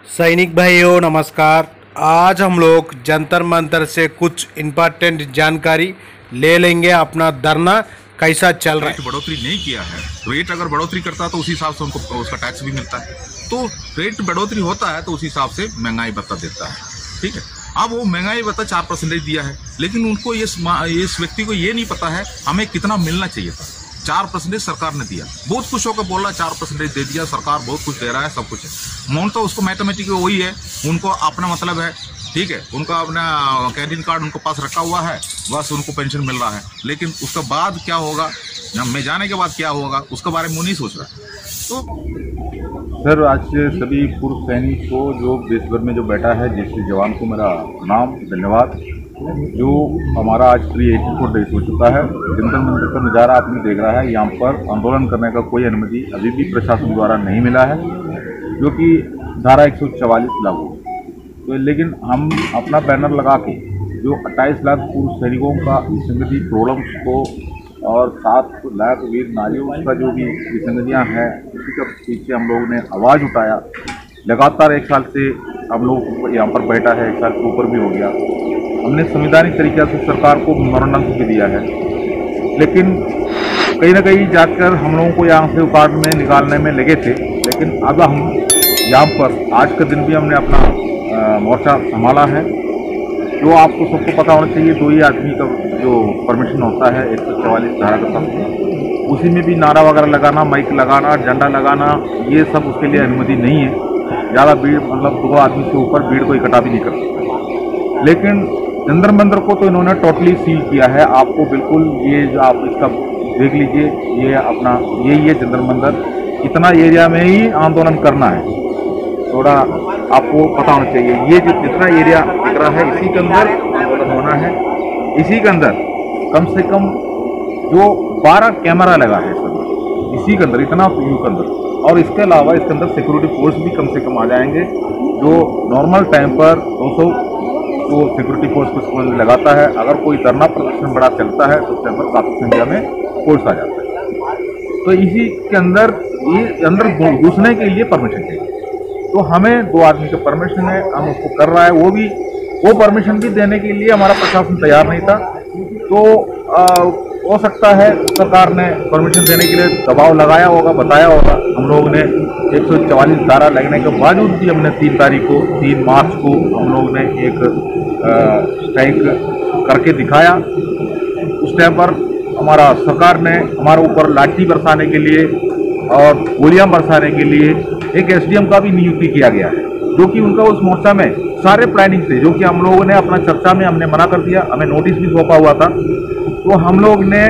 सैनिक भाइयों नमस्कार। आज हम लोग जंतर मंतर से कुछ इम्पोर्टेंट जानकारी ले लेंगे। अपना धरना कैसा चल रहा है। बढ़ोतरी नहीं किया है। रेट अगर बढ़ोतरी करता है तो उसी हिसाब से उनको उसका टैक्स भी मिलता है। तो रेट बढ़ोतरी होता है तो उसी हिसाब से महंगाई भत्ता देता है। ठीक है, अब वो महंगाई भत्ता 4% दिया है, लेकिन उनको इस व्यक्ति को ये नहीं पता है हमें कितना मिलना चाहिए था। 4% सरकार ने दिया, बहुत खुश होकर बोल रहा 4% दे दिया, सरकार बहुत कुछ दे रहा है, सब कुछ है। मौन तो उसको मैथमेटिक वही है, उनको अपना मतलब है। ठीक है, उनका अपना कैंटीन कार्ड उनको पास रखा हुआ है, बस उनको पेंशन मिल रहा है। लेकिन उसके बाद क्या होगा, मैं जाने के बाद क्या होगा, उसके बारे में वो नहीं सोच रहा। तो सर, आज से सभी पूर्व सैनिक को जो देश भर में जो बैठा है, जैसे जवान को मेरा प्रणाम, धन्यवाद। जो हमारा आज 384 डेज हो चुका है, जंतर मंतर का नज़ारा आपने देख रहा है। यहाँ पर आंदोलन करने का कोई अनुमति अभी भी प्रशासन द्वारा नहीं मिला है, जो कि धारा 144 लागू है। तो लेकिन हम अपना बैनर लगा के जो 28 लाख पूर्व सैनिकों का विसंगति प्रॉब्लम्स को और 7 लाख वीर नारियों का जो भी विसंगतियाँ हैं, उसी का पीछे हम लोगों ने आवाज़ उठाया। लगातार 1 साल से हम लोग यहाँ पर बैठा है, 1 साल के ऊपर भी हो गया। हमने संवैधानिक तरीके से सरकार को मेमोरेंडम भी दिया है, लेकिन कहीं ना कहीं जाकर हम लोगों को यहाँ से उतारने में निकालने में लगे थे। लेकिन अब हम यहाँ पर आज का दिन भी हमने अपना मोर्चा संभाला है। जो आपको सबको पता होना चाहिए, 2 ही आदमी का जो परमिशन होता है 144 धारा का तहत, उसी में भी नारा वगैरह लगाना, माइक लगाना, झंडा लगाना, ये सब उसके लिए अनुमति नहीं है। ज़्यादा भीड़ मतलब 2 आदमी से ऊपर भीड़ को इकट्ठा भी नहीं कर सकता। लेकिन जंतर मंतर को तो इन्होंने टोटली सील किया है। आपको बिल्कुल ये जो आप इसका देख लीजिए, ये अपना यही है जंतर मंतर। इतना एरिया में ही आंदोलन करना है, थोड़ा आपको पता होना चाहिए। ये जो जितना एरिया दिख रहा है, इसी के अंदर आंदोलन होना है। इसी के अंदर कम से कम जो 12 कैमरा लगा है सर, इसी के अंदर इतना व्यू के अंदर, और इसके अलावा इसके अंदर सिक्योरिटी फोर्स भी कम से कम आ जाएंगे। जो नॉर्मल टाइम पर 200 तो सिक्योरिटी फोर्स को लगाता है। अगर कोई धरना प्रदर्शन बड़ा चलता है तो उस टाइम पर काफ़ी संख्या में फोर्स आ जाता है। तो इसी के अंदर घुसने के लिए परमिशन चाहिए। तो हमें 2 आदमी का परमिशन है, हम उसको कर रहा है। वो परमिशन भी देने के लिए हमारा प्रशासन तैयार नहीं था। तो हो सकता है सरकार ने परमिशन देने के लिए दबाव लगाया होगा, बताया होगा। हम लोग ने 144 धारा लगने के बावजूद भी हमने 3 तारीख को 3 मार्च को हम लोग ने एक स्ट्राइक करके दिखाया। उस टाइम पर हमारा सरकार ने हमारे ऊपर लाठी बरसाने के लिए और गोलियां बरसाने के लिए एक एसडीएम का भी नियुक्ति किया गया है, जो कि उनका उस मोर्चा में सारे प्लानिंग थे, जो कि हम लोगों ने अपना चर्चा में हमने मना कर दिया। हमें नोटिस भी सौंपा हुआ था। तो हम लोग ने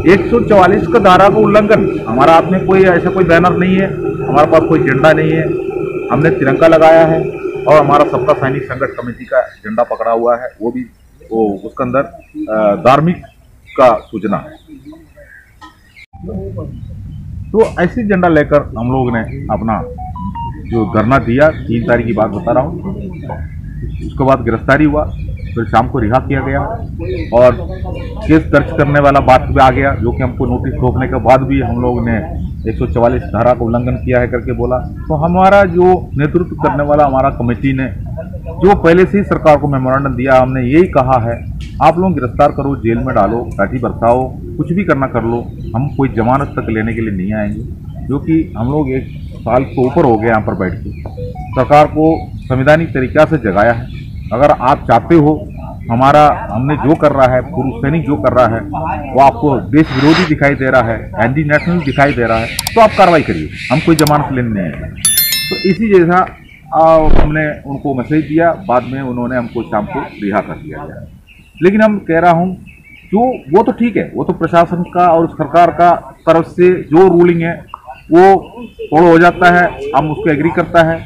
144 का धारा का उल्लंघन, हमारा हाथ में कोई ऐसा कोई बैनर नहीं है, हमारे पास कोई झंडा नहीं है, हमने तिरंगा लगाया है और हमारा सबका सैनिक संगठन कमेटी का झंडा पकड़ा हुआ है। वो भी उसके अंदर धार्मिक का सूचना है। तो ऐसी झंडा लेकर हम लोग ने अपना जो धरना दिया। 3 तारीख की बात बता रहा हूँ। उसके बाद गिरफ्तारी हुआ, फिर शाम को रिहा किया गया और केस दर्ज करने वाला बात भी आ गया, जो कि हमको नोटिस सौंपने के बाद भी हम लोग ने 144 धारा का उल्लंघन किया है करके बोला। तो हमारा जो नेतृत्व करने वाला हमारा कमेटी ने जो पहले से ही सरकार को मेमोरेंडम दिया, हमने यही कहा है, आप लोग गिरफ्तार करो, जेल में डालो, लाठी बरसाओ, कुछ भी करना कर लो, हम कोई जमानत तक लेने के लिए नहीं आएंगे। जो कि हम लोग 1 साल के ऊपर हो गए यहाँ पर बैठ के सरकार को संवैधानिक तरीक़ा से जगाया है। अगर आप चाहते हो हमने जो कर रहा है, पूर्व सैनिक जो कर रहा है, वो आपको देश विरोधी दिखाई दे रहा है, एंटी नेशनल दिखाई दे रहा है, तो आप कार्रवाई करिए, हम कोई जमानत लेने नहीं आए। तो इसी जैसा हमने उनको मैसेज दिया। बाद में उन्होंने हमको शाम को रिहा कर दिया गया। लेकिन हम कह रहा हूँ, जो वो तो ठीक है, वो तो प्रशासन का और सरकार का तरफ से जो रूलिंग है वो फॉलो हो जाता है, हम उसको एग्री करता है,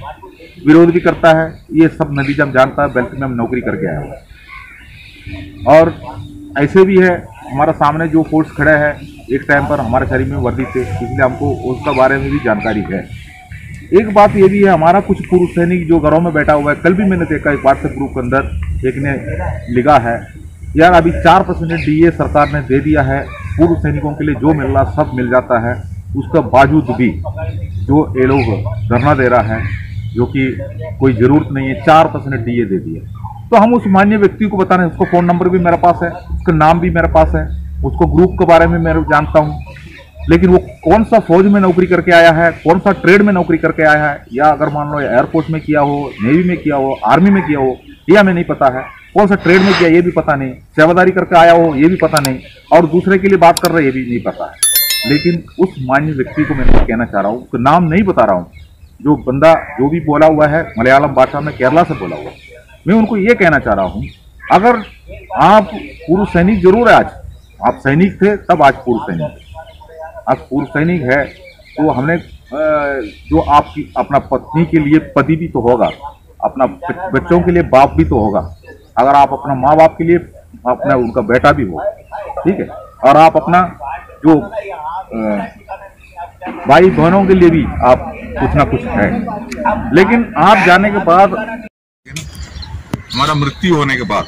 विरोध भी करता है, ये सब नतीजा हम जानता है। बेल्ट में हम नौकरी करके आए हैं और ऐसे भी है, हमारा सामने जो फोर्स खड़े हैं, एक टाइम पर हमारे शरीर में वर्दी थे, इसलिए हमको उसका बारे में भी जानकारी है। एक बात ये भी है, हमारा कुछ पूर्व सैनिक जो घरों में बैठा हुआ है, कल भी मैंने देखा एक व्हाट्सएप ग्रुप के अंदर एक ने लिखा है, यार अभी 4% डीए सरकार ने दे दिया है, पूर्व सैनिकों के लिए जो मिल रहा सब मिल जाता है, उसका बावजूद भी जो ये लोग धरना दे रहा है, जो कि कोई जरूरत नहीं है, 4% डीए दे दिया। तो हम उस मान्य व्यक्ति को बता रहे हैं, उसको फोन नंबर भी मेरे पास है, उसका नाम भी मेरे पास है, उसको ग्रुप के बारे में मैं जानता हूँ, लेकिन वो कौन सा फौज में नौकरी करके आया है, कौन सा ट्रेड में नौकरी करके आया है, या अगर मान लो एयरफोर्स में किया हो, नेवी में किया हो, आर्मी में किया हो, ये हमें नहीं पता है। कौन सा ट्रेड में किया ये भी पता नहीं, सेवादारी करके आया हो ये भी पता नहीं, और दूसरे के लिए बात कर रहे ये भी नहीं पता है। लेकिन उस मान्य व्यक्ति को मैं कहना चाह रहा हूँ, उसका नाम नहीं बता रहा हूँ, जो बंदा जो भी बोला हुआ है मलयालम भाषा में, केरला से बोला हुआ है, मैं उनको ये कहना चाह रहा हूँ, अगर आप पूर्व सैनिक जरूर है, आज आप सैनिक थे तब आज पूर्व सैनिक, आज पूर्व सैनिक है तो हमने जो आपकी अपना पत्नी के लिए पति भी तो होगा, अपना बच्चों के लिए बाप भी तो होगा, अगर आप अपना माँ बाप के लिए अपना उनका बेटा भी हो, ठीक है, और आप अपना जो भाई बहनों के लिए भी आप कुछ ना कुछ है। लेकिन आप जाने के बाद, हमारा मृत्यु होने के बाद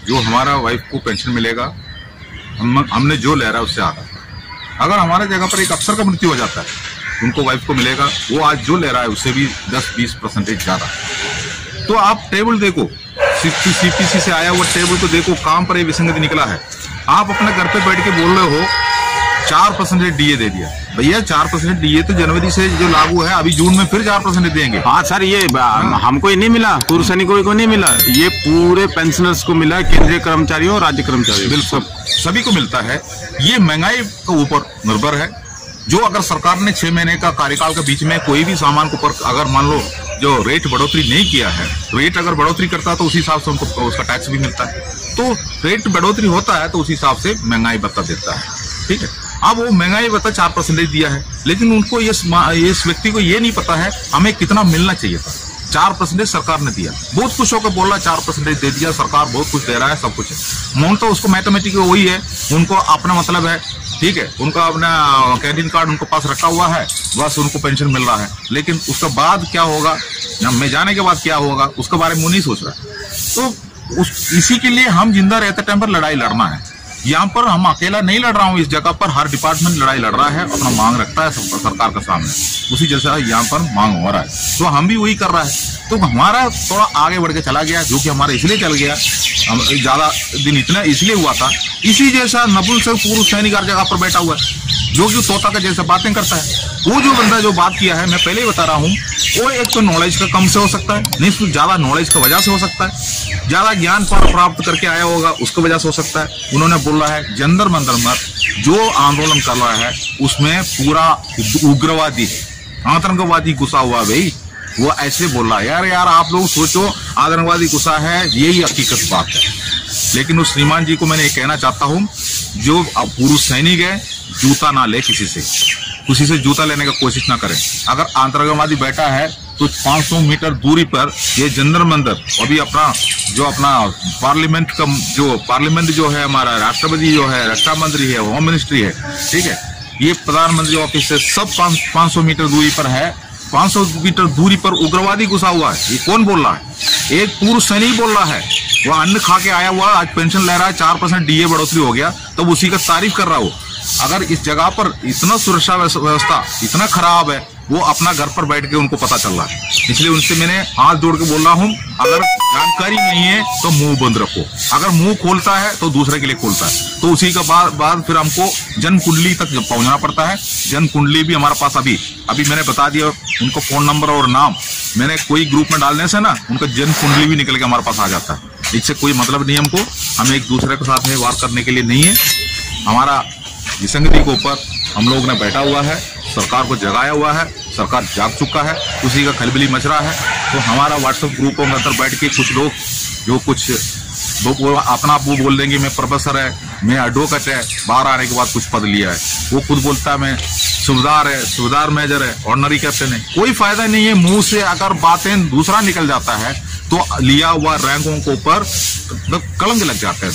जो हमारा वाइफ को पेंशन मिलेगा, हमने जो ले रहा है उससे आधा। अगर हमारे जगह पर एक अफसर का मृत्यु हो जाता है, उनको वाइफ को मिलेगा, वो आज जो ले रहा है उससे भी 10-20% ज्यादा। तो आप टेबल देखो, सीपीसी से आया हुआ टेबल को देखो, काम पर ये विसंगति निकला है। आप अपने घर पे बैठ के बोल रहे हो 4% डीए दे दिया। भैया 4% डीए तो जनवरी से जो लागू है, अभी जून में फिर 4% देंगे। हाँ सर, ये हमको ही नहीं मिला, पूर्व सैनिकों को नहीं मिला, ये पूरे पेंशनर्स को मिला, केंद्रीय कर्मचारियों और राज्य कर्मचारियों, बिल्कुल सभी को मिलता है। ये महंगाई के ऊपर निर्भर है। जो अगर सरकार ने 6 महीने का कार्यकाल के बीच में कोई भी सामान के ऊपर अगर मान लो जो रेट बढ़ोतरी नहीं किया है, रेट अगर बढ़ोतरी करता है तो उसी हिसाब से उनको उसका टैक्स भी मिलता है। तो रेट बढ़ोतरी होता है तो उसी हिसाब से महंगाई भत्ता देता है, ठीक है। अब वो महंगाई भत्ता 4% दिया है, लेकिन उनको इस व्यक्ति को ये नहीं पता है हमें कितना मिलना चाहिए था। 4% सरकार ने दिया, बहुत खुश होकर बोल रहा है 4% दे दिया, सरकार बहुत कुछ दे रहा है, सब कुछ है। मोन तो उसको मैथमेटिक्स वही है, उनको अपना मतलब है, ठीक है, उनका अपना कैंटीन कार्ड उनको पास रखा हुआ है, बस उनको पेंशन मिल रहा है। लेकिन उसके बाद क्या होगा, मैं जाने के बाद क्या होगा, उसके बारे में वो नहीं सोच रहा है। तो इसी के लिए हम जिंदा रहते टाइम पर लड़ाई लड़ना है। यहाँ पर हम अकेला नहीं लड़ रहा हूँ, इस जगह पर हर डिपार्टमेंट लड़ाई लड़ रहा है, अपना मांग रखता है सरकार के सामने, उसी जैसा यहाँ पर मांग हो रहा है। तो हम भी वही कर रहा है। तो हमारा थोड़ा आगे बढ़ के चला गया, जो कि हमारा इसलिए चल गया, हम ज्यादा दिन इतना इसलिए हुआ था, इसी जैसा नपुंसक पूर्व सैनिक हर जगह पर बैठा हुआ है, जो कि तोता का जैसे बातें करता है। वो जो बंदा जो बात किया है, मैं पहले ही बता रहा हूँ, वो एक तो नॉलेज का कम से हो सकता है, नहीं तो ज्यादा नॉलेज की वजह से हो सकता है, ज्यादा ज्ञान प्राप्त करके आया होगा उसकी वजह से हो सकता है। उन्होंने बोला है जंतर मंतर मत जो आंदोलन कर रहा है उसमें पूरा उग्रवादी आतंकवादी घुसा हुआ, भाई वो ऐसे बोल रहा है। यार आप लोग सोचो, आतंकवादी घुसा है, यही हकीकत बात है। लेकिन उस श्रीमान जी को मैंने ये कहना चाहता हूँ, जो पूर्व सैनिक है, जूता ना ले किसी से जूता लेने का कोशिश ना करें। अगर आतंकवादी बैठा है तो 500 मीटर दूरी पर ये जंतर मंतर, अभी अपना पार्लियामेंट जो है, हमारा राष्ट्रपति जो है, रक्षा मंत्री है, होम मिनिस्ट्री है, ठीक है, ये प्रधानमंत्री ऑफिस से सब 500 मीटर दूरी पर है। 500 मीटर दूरी पर उग्रवादी घुसा हुआ है। ये कौन बोल रहा है? एक पूर्व सैनिक बोल रहा है। वो अन्न खा के आया हुआ, आज पेंशन ले रहा है, 4% डीए बढ़ोतरी हो गया, तब उसी का तारीफ कर रहा हो। अगर इस जगह पर इतना सुरक्षा व्यवस्था इतना खराब है, वो अपना घर पर बैठ के उनको पता चल रहा है। इसलिए उनसे मैंने हाथ जोड़ के बोल रहा हूँ, अगर जानकारी नहीं है तो मुंह बंद रखो। अगर मुंह खोलता है तो दूसरे के लिए खोलता है। तो उसी का बाद फिर हमको जन कुंडली तक पहुंचना पड़ता है। जन कुंडली भी हमारे पास अभी मैंने बता दिया, उनको फोन नंबर और नाम मैंने कोई ग्रुप में डालने से ना उनका जन कुंडली भी निकल के हमारे पास आ जाता है। इससे कोई मतलब नहीं हमको, हम एक दूसरे के साथ में वार करने के लिए नहीं है। हमारा विसंगति के ऊपर हम लोग ने बैठा हुआ है, सरकार को जगाया हुआ है, सरकार जाग चुका है, उसी का खलबली मच रहा है। तो हमारा व्हाट्सएप ग्रुपों में अंदर बैठ के कुछ लोग जो कुछ अपना आप वो बोल देंगे मैं प्रोफेसर है, मैं एडवोकेट है, बाहर आने के बाद कुछ पद लिया है। वो खुद बोलता है मैं सूबेदार मेजर है, ऑर्डिनरी कैप्टन है। कोई फायदा नहीं है। मुंह से अगर बातें दूसरा निकल जाता है तो लिया हुआ रैंकों के ऊपर कलंक लग जाता है,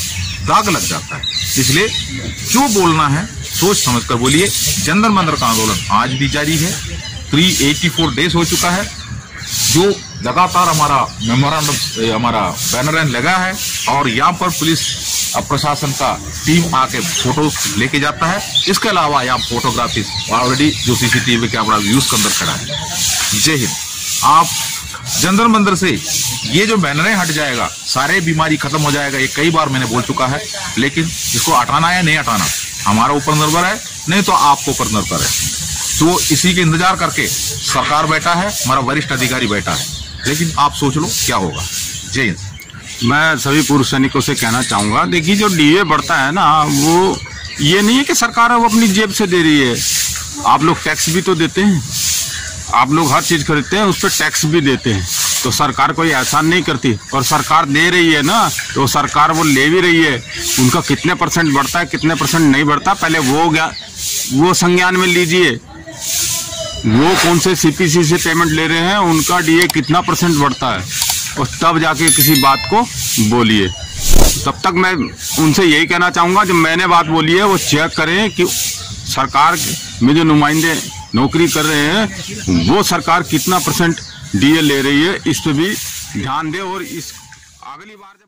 दाग लग जाता है। इसलिए जो बोलना है सोच समझ कर बोलिए। जंतर मंतर का आंदोलन आज भी जारी है। 384 डेज हो चुका है। जो लगातार हमारा मेमोरेंडम, हमारा बैनर लगा है और यहाँ पर पुलिस प्रशासन का टीम आके फोटो लेके जाता है। इसके अलावा यहाँ फोटोग्राफी ऑलरेडी जो सीसीटीवी कैमरा यूज के अंदर खड़ा है। जय हिंद। आप जंतर मंतर से ये जो बैनरें हट जाएगा, सारे बीमारी खत्म हो जाएगा। ये कई बार मैंने बोल चुका है, लेकिन इसको हटाना या नहीं हटाना हमारा ऊपर निर्भर है, नहीं तो आपको ऊपर निर्भर है। तो इसी के इंतजार करके सरकार बैठा है, हमारा वरिष्ठ अधिकारी बैठा है, लेकिन आप सोच लो क्या होगा। जय हिंद। मैं सभी पूर्व सैनिकों से कहना चाहूंगा, देखिए जो डीए बढ़ता है ना, वो ये नहीं है कि सरकार वो अपनी जेब से दे रही है। आप लोग टैक्स भी तो देते हैं, आप लोग हर चीज खरीदते हैं, उस पर टैक्स भी देते हैं। तो सरकार कोई एहसान नहीं करती, और सरकार दे रही है ना, तो सरकार वो ले भी रही है। उनका कितने % बढ़ता है, कितने % नहीं बढ़ता, पहले वो संज्ञान में लीजिए। वो कौन से CPC से पेमेंट ले रहे हैं, उनका डीए कितना % बढ़ता है, और तब जाके किसी बात को बोलिए। तब तक मैं उनसे यही कहना चाहूँगा, जो मैंने बात बोली है वो चेक करें कि सरकार में जो नुमाइंदे नौकरी कर रहे हैं वो सरकार कितना % डीए ले रही है, इस पर भी ध्यान दे। और इस अगली बार जब